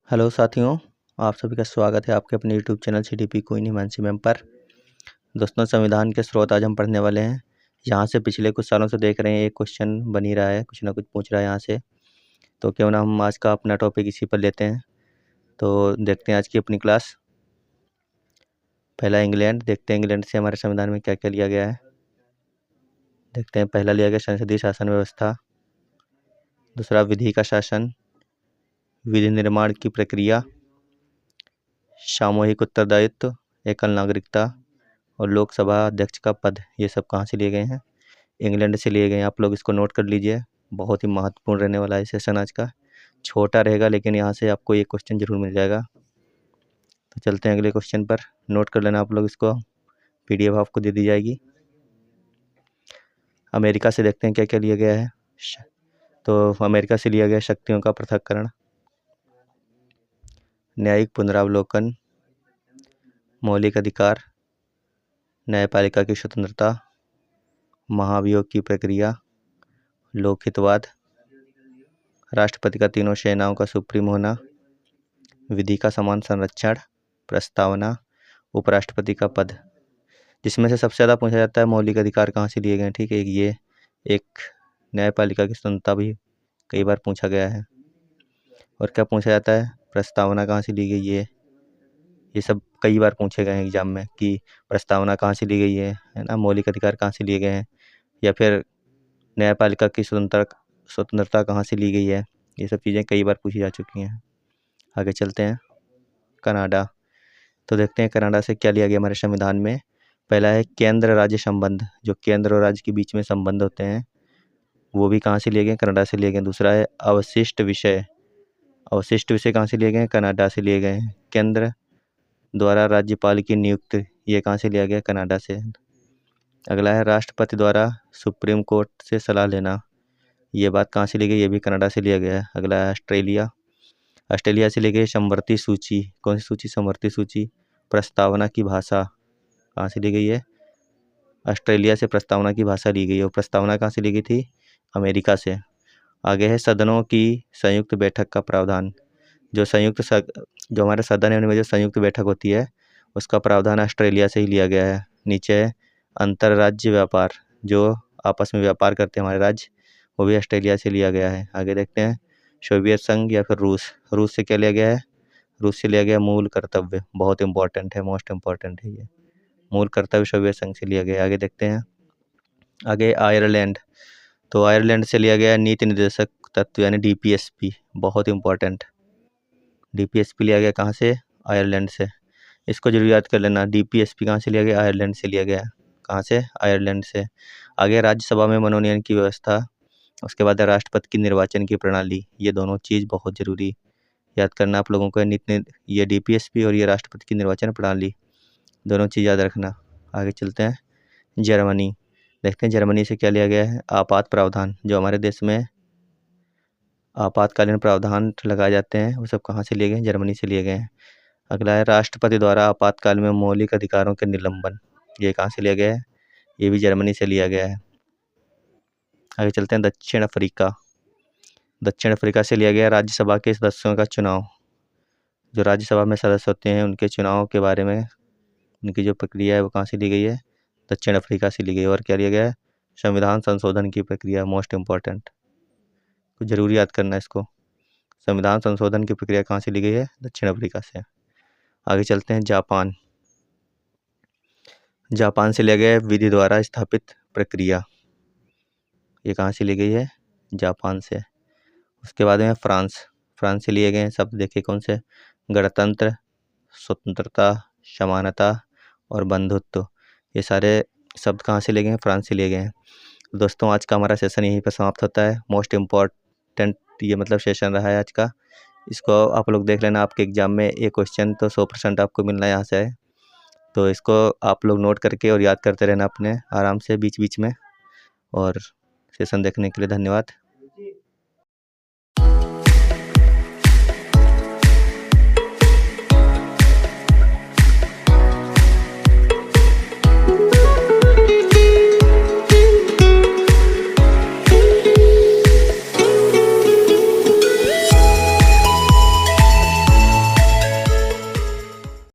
Hello साथियों, आप सभी का स्वागत है आपके अपने YouTube channel CDP queen Himanshi ma'am पर। दोस्तों, संविधान के स्रोत आज हम पढ़ने वाले हैं। यहाँ से पिछले कुछ सालों से देख रहे हैं, एक क्वेश्चन बन ही रहा है, कुछ ना कुछ पूछ रहा है यहाँ से। तो क्यों ना हम आज का अपना टॉपिक इसी पर लेते हैं। तो देखते हैं आज की अपनी क्लास। पहला इंग्लैंड, देखते हैं इंग्लैंड से हमारे संविधान में क्या क्या लिया गया है। देखते हैं, पहला लिया गया संसदीय शासन व्यवस्था। दूसरा विधि का शासन, विधि निर्माण की प्रक्रिया, सामूहिक उत्तरदायित्व, एकल नागरिकता और लोकसभा अध्यक्ष का पद। ये सब कहाँ से लिए गए हैं? इंग्लैंड से लिए गए हैं। आप लोग इसको नोट कर लीजिए, बहुत ही महत्वपूर्ण रहने वाला है सेशन आज का। छोटा रहेगा लेकिन यहाँ से आपको ये क्वेश्चन जरूर मिल जाएगा। तो चलते हैं अगले क्वेश्चन पर। नोट कर लेना आप लोग इसको, PDF आपको दे दी जाएगी। अमेरिका से देखते हैं क्या क्या लिया गया है। तो अमेरिका से लिया गया शक्तियों का पृथक्करण, न्यायिक पुनरावलोकन, मौलिक अधिकार, न्यायपालिका की स्वतंत्रता, महाभियोग की प्रक्रिया, लोकहितवाद, राष्ट्रपति का तीनों सेनाओं का सुप्रीम होना, विधि का समान संरक्षण, प्रस्तावना, उपराष्ट्रपति का पद। जिसमें से सबसे ज़्यादा पूछा जाता है मौलिक अधिकार कहाँ से लिए गए हैं। ठीक है, ये एक न्यायपालिका की स्वतंत्रता भी कई बार पूछा गया है। और क्या पूछा जाता है, प्रस्तावना कहाँ से ली गई है। ये सब कई बार पूछे गए हैं एग्जाम में कि प्रस्तावना कहाँ से ली गई है ना, मौलिक अधिकार कहाँ से लिए गए हैं, या फिर न्यायपालिका की स्वतंत्रता कहाँ से ली गई है। ये सब चीज़ें कई बार पूछी जा चुकी हैं। आगे चलते हैं, कनाडा। तो देखते हैं कनाडा से क्या लिया गया हमारे संविधान में। पहला है केंद्र राज्य संबंध, जो केंद्र और राज्य के बीच में संबंध होते हैं, वो भी कहाँ से लिए गए? कनाडा से लिए गए। दूसरा है अवशिष्ट विषय। अवशिष्ट विषय कहाँ से लिए गए? कनाडा से लिए गए हैं। केंद्र द्वारा राज्यपाल की नियुक्ति, ये कहाँ से लिया गया? कनाडा से। अगला है राष्ट्रपति द्वारा सुप्रीम कोर्ट से सलाह लेना, ये बात कहाँ से ली गई? ये भी कनाडा से लिया गया है। अगला है ऑस्ट्रेलिया। ऑस्ट्रेलिया से ली गई समवर्ती सूची। कौन सी सूची? समवर्ती सूची। प्रस्तावना की भाषा कहाँ से ली गई है? ऑस्ट्रेलिया से प्रस्तावना की भाषा ली गई है। और प्रस्तावना कहाँ से ली गई थी? अमेरिका से। आगे है सदनों की संयुक्त बैठक का प्रावधान। जो हमारे सदन है उनमें जो संयुक्त बैठक होती है, उसका प्रावधान ऑस्ट्रेलिया से ही लिया गया है। नीचे है अंतर्राज्य व्यापार, जो आपस में व्यापार करते हैं हमारे राज्य, वो भी ऑस्ट्रेलिया से लिया गया है। आगे देखते हैं सोवियत संघ या फिर रूस। रूस से क्या लिया गया है? रूस से लिया गया मूल कर्तव्य। बहुत इंपॉर्टेंट है, मोस्ट इंपॉर्टेंट है ये। मूल कर्तव्य सोवियत संघ से लिया गया। आगे देखते हैं, आगे आयरलैंड। तो आयरलैंड से लिया गया नीति निर्देशक तत्व यानी DPSP, बहुत इंपॉर्टेंट। DPSP लिया गया कहाँ से? आयरलैंड से। इसको जरूर याद कर लेना, DPSP कहाँ से लिया गया? आयरलैंड से लिया गया। कहाँ से? आयरलैंड से। आगे राज्यसभा में मनोनयन की व्यवस्था, उसके बाद राष्ट्रपति की निर्वाचन की प्रणाली, ये दोनों चीज़ बहुत ज़रूरी याद करना आप लोगों को। ये DPSP और ये राष्ट्रपति की निर्वाचन प्रणाली, दोनों चीज़ याद रखना। आगे चलते हैं, जर्मनी। देखते हैं जर्मनी से क्या लिया गया है। आपात प्रावधान, जो हमारे देश में आपातकालीन प्रावधान लगाए जाते हैं, वो सब कहाँ से लिए गए? जर्मनी से लिए गए हैं। अगला है राष्ट्रपति द्वारा आपातकाल में मौलिक अधिकारों के निलंबन, ये कहाँ से लिया गया है? ये भी जर्मनी से लिया गया है। आगे चलते हैं, दक्षिण अफ्रीका। दक्षिण अफ्रीका से लिया गया राज्यसभा के सदस्यों का चुनाव। जो राज्यसभा में सदस्य होते हैं उनके चुनाव के बारे में, उनकी जो प्रक्रिया है वो कहाँ से ली गई है? दक्षिण अफ्रीका से ली गई। और क्या लिया गया है? संविधान संशोधन की प्रक्रिया, मोस्ट इम्पॉर्टेंट, कुछ जरूर याद करना इसको। संविधान संशोधन की प्रक्रिया कहाँ से ली गई है? दक्षिण अफ्रीका से। आगे चलते हैं, जापान। जापान से लिया गया है विधि द्वारा स्थापित प्रक्रिया, ये कहाँ से ली गई है? जापान से। उसके बाद में फ्रांस। फ्रांस से लिए गए हैं शब्द, देखिए कौन से? गणतंत्र, स्वतंत्रता, समानता और बंधुत्व, ये सारे शब्द कहाँ से लिए गए हैं? फ्रांस से लिए गए हैं। दोस्तों, आज का हमारा सेशन यहीं पर समाप्त होता है। मोस्ट इम्पॉर्टेंट ये मतलब सेशन रहा है आज का। इसको आप लोग देख लेना, आपके एग्जाम में एक क्वेश्चन तो 100% आपको मिलना है यहाँ से है। तो इसको आप लोग नोट करके और याद करते रहना अपने आराम से बीच बीच में। और सेशन देखने के लिए धन्यवाद।